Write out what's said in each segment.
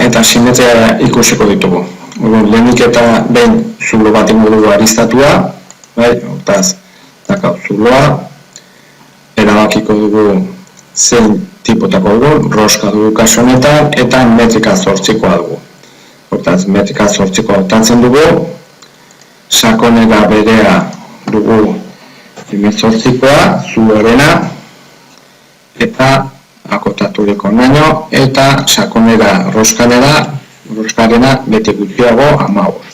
eta simetria ikusiko ditugu. Lehenik eta behin zulo bat ingo dugu aristatua, hortaz, zuloa, erabakiko dugu zein tipotako dugu, roska dugu kasu honetan, eta metrika 8koa dugu. Hortaz, metrika 8koa hautatzen dugu, sakonera berea dugu 8koa, zuloarena, eta akotaturiko naino, eta sakonera roskarena beti gutxiago 15.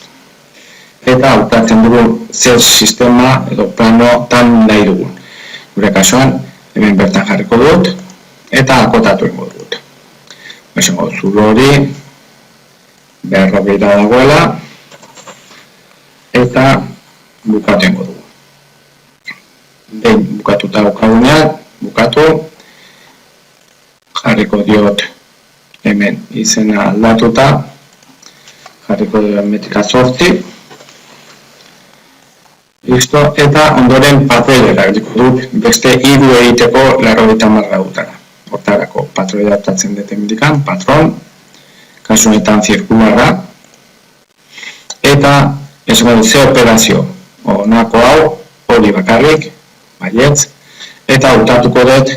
Eta hautatzen dugu zer sistema edo plano tan nahi dugun. Gure kasuan, hemen bertan jarriko dut, eta akotatu ingo dut. Esango, zulo hori, beharra behira dagoela, eta bukatu ingo dugu. Behin bukatuta daukagunean, bukatu, jarriko diot hemen izena aldatuta, jarriko diot metrika 8, listo, eta ondoren patroiera egiteko dut beste 3 egiteko 90 gradutara. Hortarako patroia hartatzen dut hemendikan, patron, kasu honetan zirkularra, eta esango dut ze operazio, honako hau, hori bakarrik, baietz, eta hautatuko dut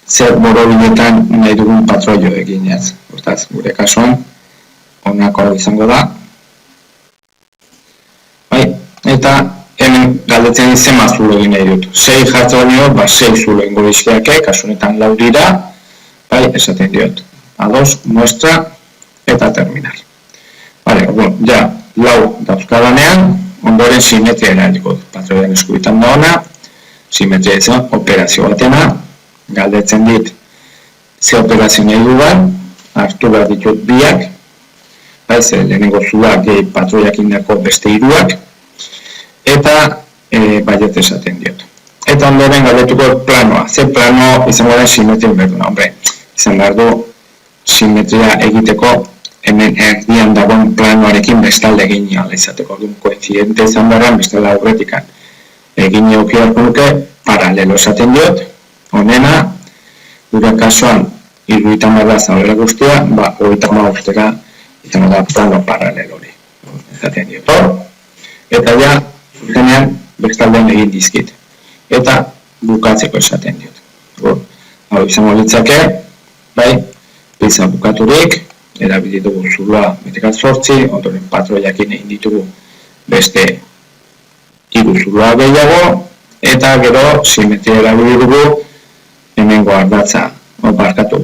zer borobiletan nahi dugun patroio eginez. Hortaz, gure kasuan, honako hau izango da. Eta hemen galdetzen zema zulo egin nahi dut. 6 jartzen baino, 6 zulo ingo dizkiake, kasu honetan 4 dira, esaten diot. Ados, muestra, eta terminal. Ja, 4 dauzkadanean, ondoren simetria erabiliko dut. Patroian eskubitan da ona, simetria izan operazio batena, galdetzen dit ze operazio nahi dudan, hartu behar ditut biak, lehenengo zuak gehi patroiak indako beste 3, eta baiet esaten diot. Eta ondoren galdetuko planoa, ze plano izango da simetria berduna. Izan behar du simetria egiteko hemen erdian dagoen planoarekin bestalde egin ala izateko. Koinzidente izan behar bestela aurretikan egin eukiarko nuke paralelo esaten diot, honena, gure kasuan 30 zabela guztia, 35 izango da plano paralelo hori. Esaten diot. Eta ja, zuzenean, bestaldean egin dizkit. Eta bukatzeko esaten diot. Hau izango litzake, pizza bukaturik, erabili dugu zuloa metrika 8, ondoren patroiakin egin ditugu beste 3 zuloa gehiago, eta gero simetria erabili dugu hemengo ardatza,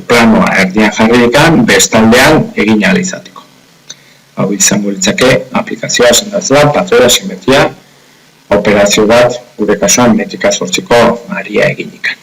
planoa erdian jarrikan, bestaldean egin ahal izateko. Hau izango litzake aplikazioa sendatzea, patroia, simetria, operazio bat gure kasuan metrika 8ko aria eginikan.